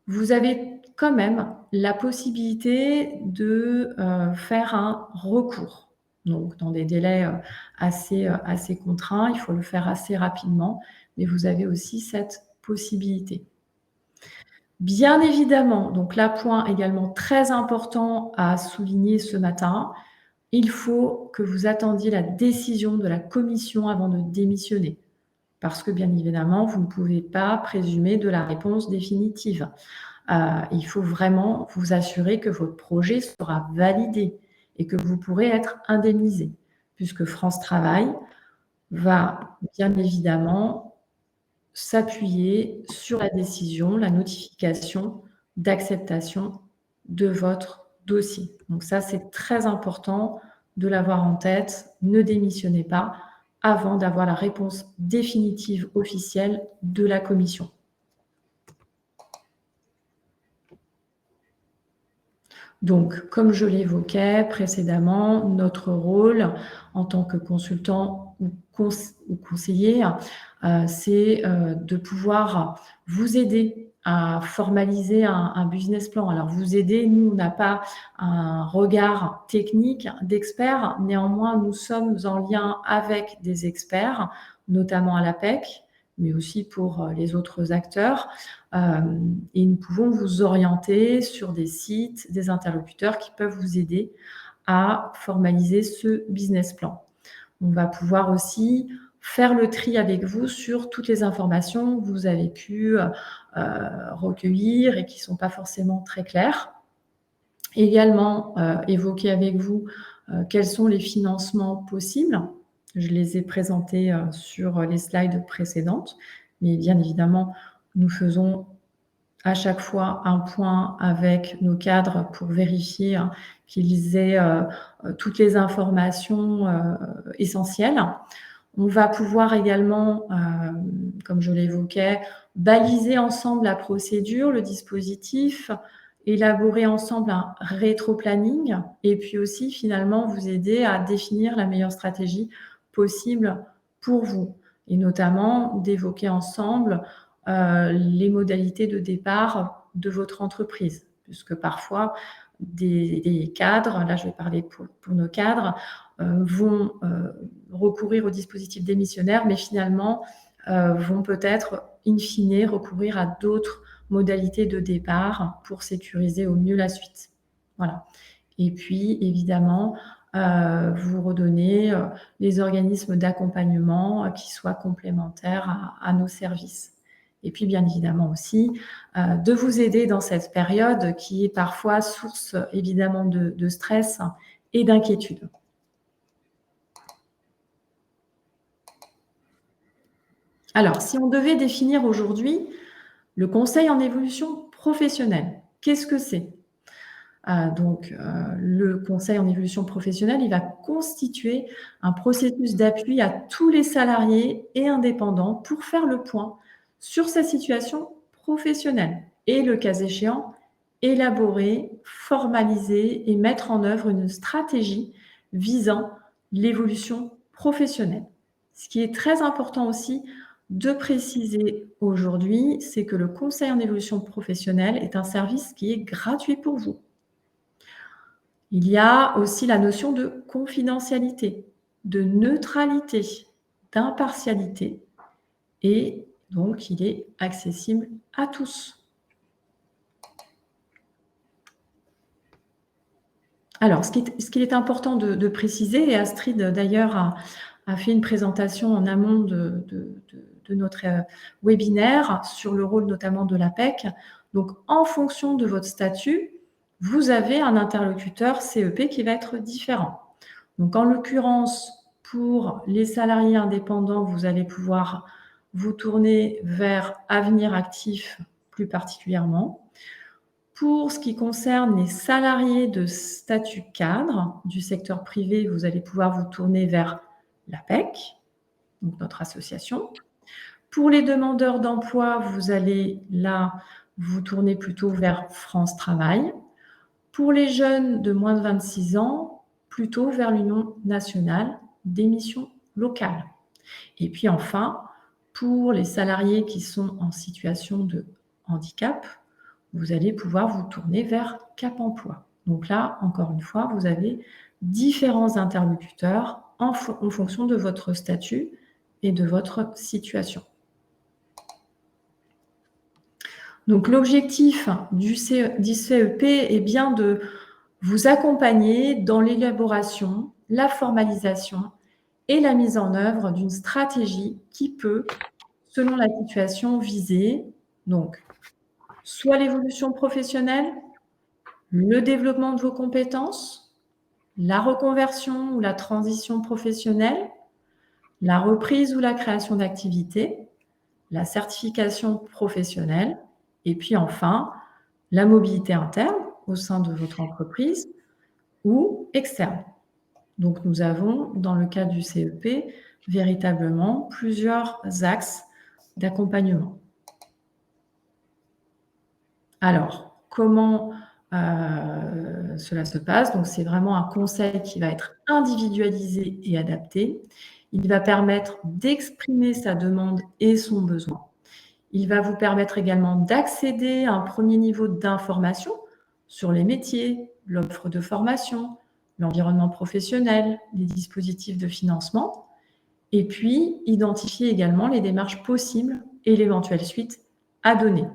vous avez quand même la possibilité de faire un recours. Donc, dans des délais assez contraints, il faut le faire assez rapidement, mais vous avez aussi cette possibilité. Bien évidemment, donc là, point également très important à souligner ce matin, il faut que vous attendiez la décision de la commission avant de démissionner. Parce que, bien évidemment, vous ne pouvez pas présumer de la réponse définitive. Il faut vraiment vous assurer que votre projet sera validé et que vous pourrez être indemnisé, puisque France Travail va bien évidemment s'appuyer sur la décision, la notification d'acceptation de votre dossier. Donc ça, c'est très important de l'avoir en tête. Ne démissionnez pas avant d'avoir la réponse définitive officielle de la commission. Donc, comme je l'évoquais précédemment, notre rôle en tant que consultant ou conseiller, c'est de pouvoir vous aider à formaliser un business plan. Alors, vous aider, nous, on n'a pas un regard technique d'expert. Néanmoins, nous sommes en lien avec des experts, notamment à l'APEC, mais aussi pour les autres acteurs. Et nous pouvons vous orienter sur des sites, des interlocuteurs qui peuvent vous aider à formaliser ce business plan. On va pouvoir aussi faire le tri avec vous sur toutes les informations que vous avez pu recueillir et qui ne sont pas forcément très claires. Également, évoquer avec vous quels sont les financements possibles. Je les ai présentés sur les slides précédentes, mais bien évidemment, nous faisons à chaque fois un point avec nos cadres pour vérifier qu'ils aient toutes les informations essentielles. On va pouvoir également, comme je l'évoquais, baliser ensemble la procédure, le dispositif, élaborer ensemble un rétro-planning et puis aussi finalement vous aider à définir la meilleure stratégie possible pour vous et notamment d'évoquer ensemble les modalités de départ de votre entreprise, puisque parfois des cadres, là je vais parler pour nos cadres, vont recourir au dispositif démissionnaire, mais finalement vont peut-être in fine recourir à d'autres modalités de départ pour sécuriser au mieux la suite. Voilà. Et puis, évidemment, vous redonner les organismes d'accompagnement qui soient complémentaires à nos services. Et puis, bien évidemment aussi, de vous aider dans cette période qui est parfois source, évidemment, de stress et d'inquiétude. Alors, si on devait définir aujourd'hui le conseil en évolution professionnelle, qu'est-ce que c'est ? Le conseil en évolution professionnelle, il va constituer un processus d'appui à tous les salariés et indépendants pour faire le point sur sa situation professionnelle et, le cas échéant, élaborer, formaliser et mettre en œuvre une stratégie visant l'évolution professionnelle. Ce qui est très important aussi de préciser aujourd'hui, c'est que le conseil en évolution professionnelle est un service qui est gratuit pour vous. Il y a aussi la notion de confidentialité, de neutralité, d'impartialité et donc il est accessible à tous. Alors, ce qu'il est important de préciser, et Astrid d'ailleurs a fait une présentation en amont de notre webinaire sur le rôle notamment de l'APEC. Donc, en fonction de votre statut, vous avez un interlocuteur CEP qui va être différent. Donc, en l'occurrence, pour les salariés indépendants, vous allez pouvoir vous tourner vers Avenir Actif plus particulièrement. Pour ce qui concerne les salariés de statut cadre du secteur privé, vous allez pouvoir vous tourner vers l'APEC, donc notre association. Pour les demandeurs d'emploi, vous allez là vous tourner plutôt vers France Travail. Pour les jeunes de moins de 26 ans, plutôt vers l'Union nationale des missions locales. Et puis enfin, pour les salariés qui sont en situation de handicap, vous allez pouvoir vous tourner vers Cap Emploi. Donc là, encore une fois, vous avez différents interlocuteurs en fonction de votre statut et de votre situation. Donc l'objectif du CEP est bien de vous accompagner dans l'élaboration, la formalisation et la mise en œuvre d'une stratégie qui peut, selon la situation visée, donc soit l'évolution professionnelle, le développement de vos compétences, la reconversion ou la transition professionnelle, la reprise ou la création d'activités, la certification professionnelle, et puis enfin, la mobilité interne au sein de votre entreprise ou externe. Donc, nous avons, dans le cas du CEP, véritablement plusieurs axes d'accompagnement. Alors, comment cela se passe? Donc, c'est vraiment un conseil qui va être individualisé et adapté. Il va permettre d'exprimer sa demande et son besoin. Il va vous permettre également d'accéder à un premier niveau d'information sur les métiers, l'offre de formation, l'environnement professionnel, les dispositifs de financement, et puis identifier également les démarches possibles et l'éventuelle suite à donner.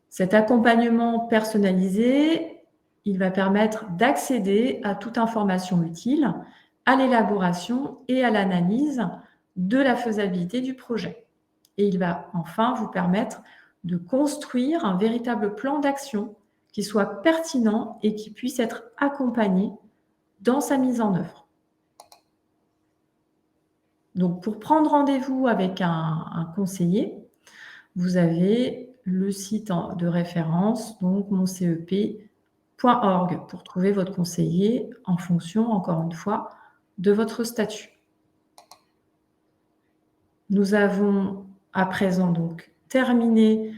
Cet accompagnement personnalisé, il va permettre d'accéder à toute information utile, à l'élaboration et à l'analyse de la faisabilité du projet. Et il va enfin vous permettre de construire un véritable plan d'action qui soit pertinent et qui puisse être accompagné dans sa mise en œuvre. Donc, pour prendre rendez-vous avec un conseiller, vous avez le site de référence, donc moncep.org, pour trouver votre conseiller en fonction, encore une fois, de votre statut. Nous avons à présent donc terminé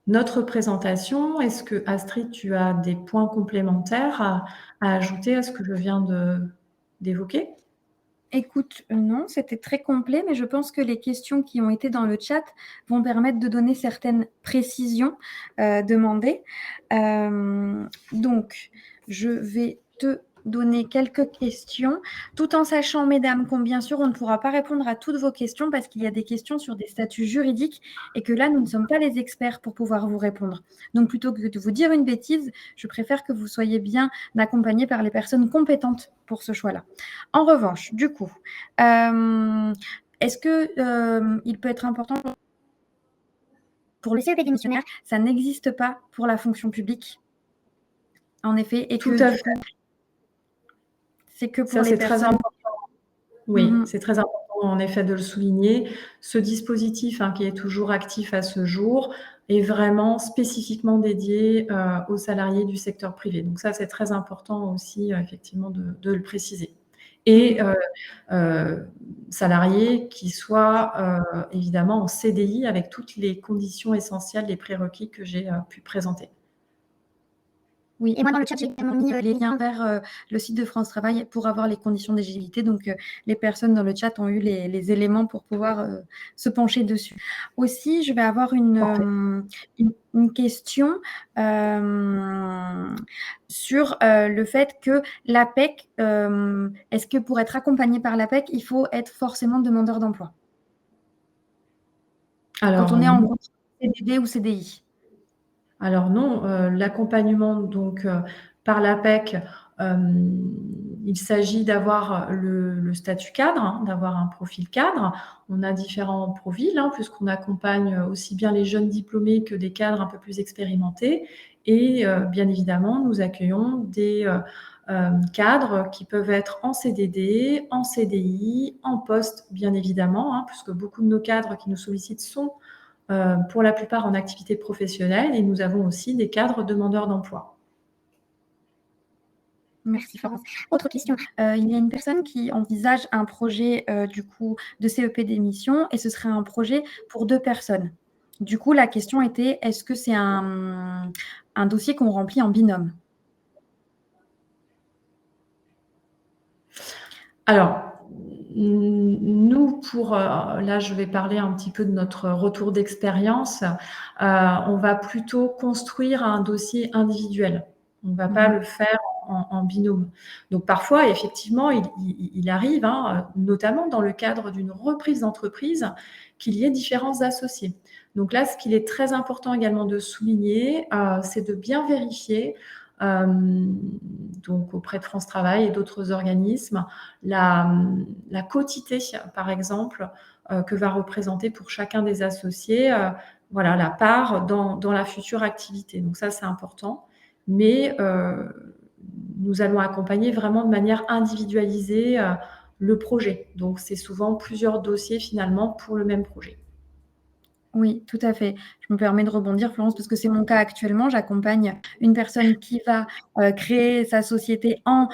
notre présentation. Est-ce que, Astrid, tu as des points complémentaires à ajouter à ce que je viens d'évoquer? Écoute, non, c'était très complet, mais je pense que les questions qui ont été dans le chat vont permettre de donner certaines précisions demandées. Donc, je vais te donner quelques questions, tout en sachant, mesdames, qu'on bien sûr, on ne pourra pas répondre à toutes vos questions parce qu'il y a des questions sur des statuts juridiques et que là, nous ne sommes pas les experts pour pouvoir vous répondre. Donc, plutôt que de vous dire une bêtise, je préfère que vous soyez bien accompagnés par les personnes compétentes pour ce choix-là. En revanche, du coup, est-ce que il peut être important Pour le CEP démissionnaire, ça n'existe pas pour la fonction publique, en effet, et Tout que à du fait. coup, c'est que pour Ça, les c'est très personnes. important. Oui, Mhm. c'est très important en effet de le souligner. Ce dispositif qui est toujours actif à ce jour est vraiment spécifiquement dédié aux salariés du secteur privé. Donc ça, c'est très important aussi effectivement de le préciser. Et salariés qui soient évidemment en CDI avec toutes les conditions essentielles, les prérequis que j'ai pu présenter. Oui, et moi dans le chat, j'ai également mis les liens vers le site de France Travail pour avoir les conditions d'éligibilité. Donc, les personnes dans le chat ont eu les éléments pour pouvoir se pencher dessus. Aussi, je vais avoir une question sur le fait que l'APEC, est-ce que pour être accompagné par l'APEC, il faut être forcément demandeur d'emploi quand on est en contrat CDD ou CDI? Alors non, l'accompagnement donc par l'APEC, il s'agit d'avoir le statut cadre, d'avoir un profil cadre. On a différents profils, puisqu'on accompagne aussi bien les jeunes diplômés que des cadres un peu plus expérimentés. Et bien évidemment, nous accueillons des cadres qui peuvent être en CDD, en CDI, en poste, bien évidemment, puisque beaucoup de nos cadres qui nous sollicitent sont pour la plupart en activité professionnelle, et nous avons aussi des cadres demandeurs d'emploi. Merci Florence. Autre question. Il y a une personne qui envisage un projet du coup de CEP d'émission et ce serait un projet pour 2 personnes. Du coup, la question était, est-ce que c'est un dossier qu'on remplit en binôme? Alors, nous, là, je vais parler un petit peu de notre retour d'expérience. On va plutôt construire un dossier individuel. On ne va pas le faire en binôme. Donc, parfois, effectivement, il arrive, notamment dans le cadre d'une reprise d'entreprise, qu'il y ait différents associés. Donc là, ce qu'il est très important également de souligner, c'est de bien vérifier donc auprès de France Travail et d'autres organismes, la quotité, par exemple, que va représenter pour chacun des associés, voilà, la part dans la future activité. Donc ça, c'est important. Mais nous allons accompagner vraiment de manière individualisée le projet. Donc c'est souvent plusieurs dossiers finalement pour le même projet. Oui, tout à fait. Je me permets de rebondir, Florence, parce que c'est mon cas actuellement. J'accompagne une personne qui va créer sa société en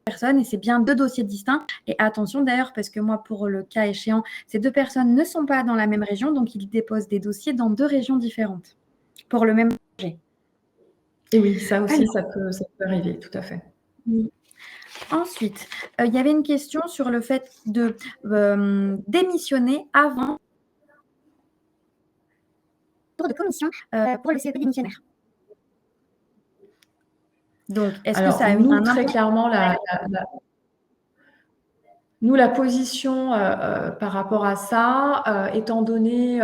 personne et c'est bien 2 dossiers distincts. Et attention d'ailleurs, parce que moi, pour le cas échéant, ces 2 personnes ne sont pas dans la même région, donc ils déposent des dossiers dans 2 régions différentes pour le même projet. Et oui, ça aussi, ça peut arriver, tout à fait. Oui. Ensuite, il y avait une question sur le fait de démissionner avant de commission pour le CEP démissionnaire. Donc, est-ce que Alors, ça a nous, un très impact? clairement, nous, la position par rapport à ça, étant donné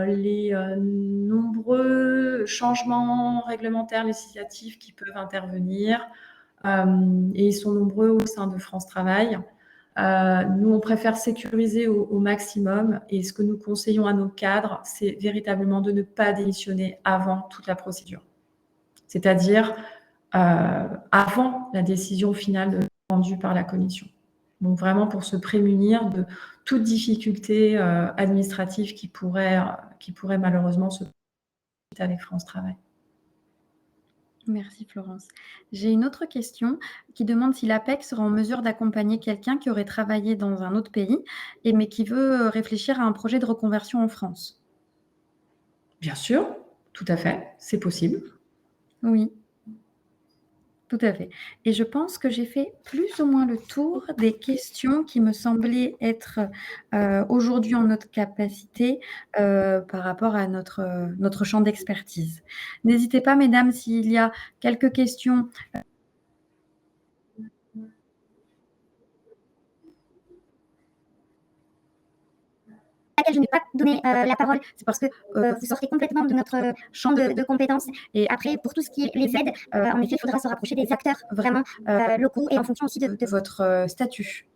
les nombreux changements réglementaires, législatifs qui peuvent intervenir, et ils sont nombreux au sein de France Travail, nous, on préfère sécuriser au maximum. Et ce que nous conseillons à nos cadres, c'est véritablement de ne pas démissionner avant toute la procédure. C'est-à-dire avant la décision finale rendue par la commission. Donc vraiment pour se prémunir de toute difficulté administrative qui pourrait malheureusement se passer avec France Travail. Merci Florence. J'ai une autre question qui demande si l'APEC sera en mesure d'accompagner quelqu'un qui aurait travaillé dans un autre pays mais qui veut, réfléchir à un projet de reconversion en France. Bien sûr, tout à fait, c'est possible. Oui, tout à fait et je pense que j'ai fait plus ou moins le tour des questions qui me semblaient être, aujourd'hui en notre capacité, par rapport à notre champ d'expertise. N'hésitez pas mesdames s'il y a quelques questions. Laquelle je n'ai pas donné la parole, c'est parce que vous sortez complètement de notre champ de compétences. Et après, pour tout ce qui est les aides, en effet, il faudra se rapprocher des acteurs vraiment locaux et en fonction aussi De votre, statut.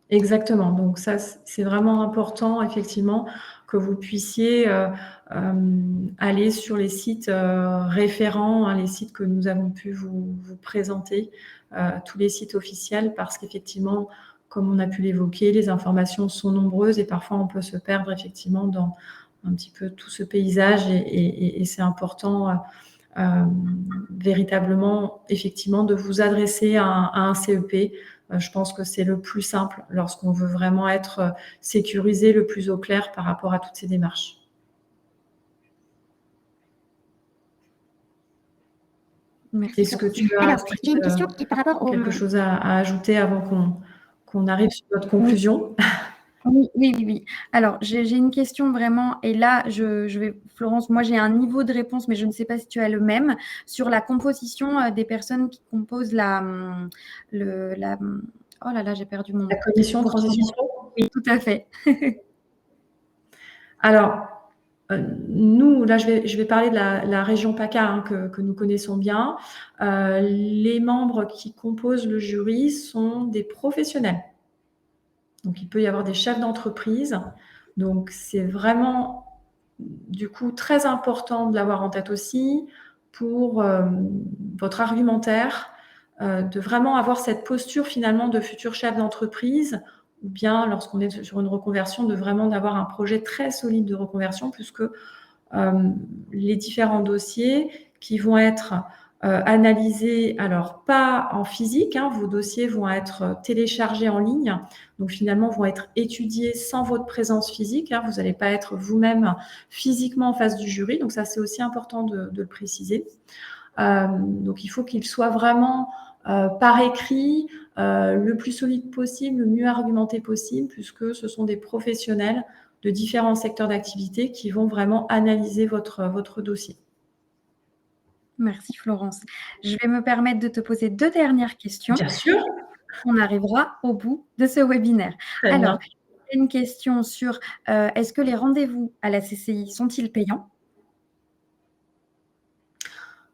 Exactement, donc ça, c'est vraiment important effectivement que vous puissiez, aller sur les sites, référents, hein, les sites que nous avons pu vous présenter, tous les sites officiels parce qu'effectivement, comme on a pu l'évoquer, les informations sont nombreuses et parfois on peut se perdre effectivement dans un petit peu tout ce paysage et c'est important, véritablement, effectivement, de vous adresser à un CEP. Je pense que c'est le plus simple lorsqu'on veut vraiment être sécurisé, le plus au clair par rapport à toutes ces démarches. Merci Est-ce que Florence. tu as Alors, j'ai une question qui est par rapport au... quelque chose à ajouter avant qu'on arrive sur notre conclusion? Oui, oui, oui, oui. Alors, j'ai une question vraiment et là, je vais Florence, moi, j'ai un niveau de réponse, mais je ne sais pas si tu as le même, sur la composition, des personnes qui composent oh là là, j'ai perdu mon La mot. commission Pour transition? Oui, tout à fait. Alors, nous, là, je vais parler de la région PACA, hein, que nous connaissons bien. Les membres qui composent le jury sont des professionnels. Donc, il peut y avoir des chefs d'entreprise. Donc, c'est vraiment, du coup, très important de l'avoir en tête aussi pour votre argumentaire, de vraiment avoir cette posture finalement de futur chef d'entreprise ou bien lorsqu'on est sur une reconversion, de vraiment d'avoir un projet très solide de reconversion puisque les différents dossiers qui vont être analysés, alors pas en physique, hein, vos dossiers vont être téléchargés en ligne, donc finalement vont être étudiés sans votre présence physique, hein, vous n'allez pas être vous-même physiquement en face du jury, donc ça c'est aussi important de le préciser. Donc il faut qu'il soit vraiment par écrit, le plus solide possible, le mieux argumenté possible, puisque ce sont des professionnels de différents secteurs d'activité qui vont vraiment analyser votre dossier. Merci Florence. Je vais me permettre de te poser 2 dernières questions. Bien sûr. On arrivera au bout de ce webinaire. Très bien. Alors, j'ai une question sur, est-ce que les rendez-vous à la CCI sont-ils payants?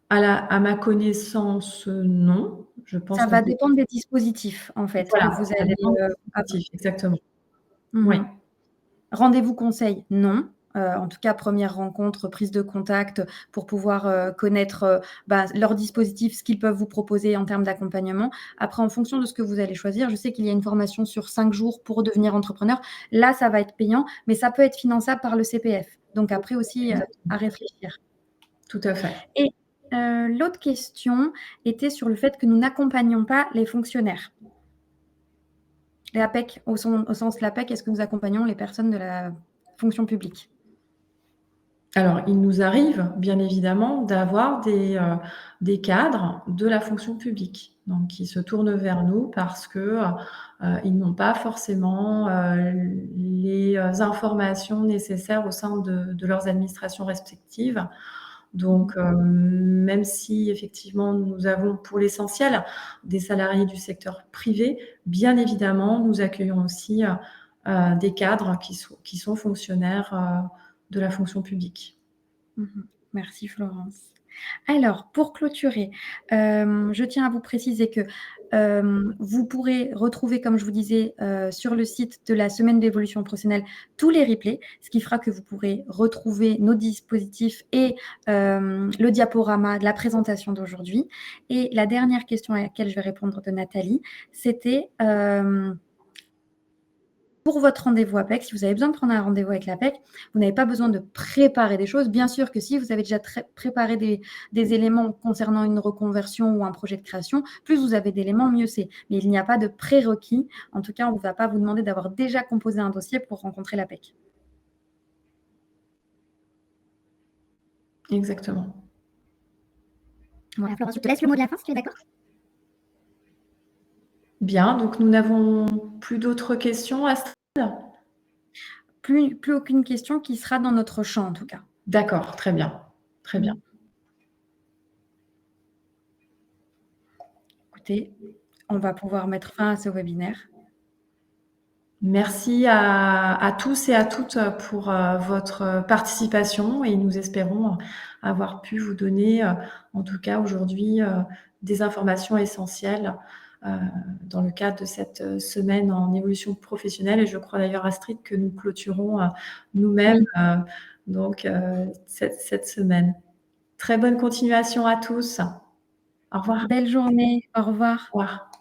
À ma connaissance, non. Je pense Ça qu'on va peut... dépendre des dispositifs, en fait, que Voilà, vous ça allez, dépend des avoir. dispositifs, exactement. Oui. Mmh. Rendez-vous conseil, non. En tout cas, première rencontre, prise de contact pour pouvoir, connaître, leur dispositif, ce qu'ils peuvent vous proposer en termes d'accompagnement. Après, en fonction de ce que vous allez choisir, je sais qu'il y a une formation sur 5 jours pour devenir entrepreneur. Là, ça va être payant, mais ça peut être finançable par le CPF. Donc après aussi, Exactement. à réfléchir. Tout à fait. Et l'autre question était sur le fait que nous n'accompagnons pas les fonctionnaires. L'APEC, au sens l'APEC, est-ce que nous accompagnons les personnes de la fonction publique? Alors, il nous arrive, bien évidemment, d'avoir des cadres de la fonction publique, donc qui se tournent vers nous parce que ils n'ont pas forcément les informations nécessaires au sein de leurs administrations respectives. Donc, même si effectivement nous avons pour l'essentiel des salariés du secteur privé, bien évidemment, nous accueillons aussi des cadres qui sont fonctionnaires de la fonction publique. Merci Florence. Alors, pour clôturer, je tiens à vous préciser que, vous pourrez retrouver, comme je vous disais, sur le site de la semaine d'évolution professionnelle, tous les replays, ce qui fera que vous pourrez retrouver nos dispositifs et le diaporama de la présentation d'aujourd'hui. Et la dernière question à laquelle je vais répondre de Nathalie, c'était, pour votre rendez-vous APEC, si vous avez besoin de prendre un rendez-vous avec l'APEC, vous n'avez pas besoin de préparer des choses. Bien sûr que si vous avez déjà préparé des éléments concernant une reconversion ou un projet de création, plus vous avez d'éléments, mieux c'est. Mais il n'y a pas de prérequis. En tout cas, on ne va pas vous demander d'avoir déjà composé un dossier pour rencontrer l'APEC. Exactement. Voilà, Florence, je te laisse le mot de la fin, si tu es d'accord. Bien, donc nous n'avons plus d'autres questions, Astrid? Plus aucune question qui sera dans notre champ, en tout cas. D'accord, très bien. Très bien. Écoutez, on va pouvoir mettre fin à ce webinaire. Merci à tous et à toutes pour votre participation et nous espérons avoir pu vous donner, en tout cas aujourd'hui, des informations essentielles dans le cadre de cette semaine en évolution professionnelle. Et je crois d'ailleurs, Astrid, que nous clôturons nous-mêmes donc cette semaine. Très bonne continuation à tous. Au revoir. Belle journée. Au revoir. Au revoir.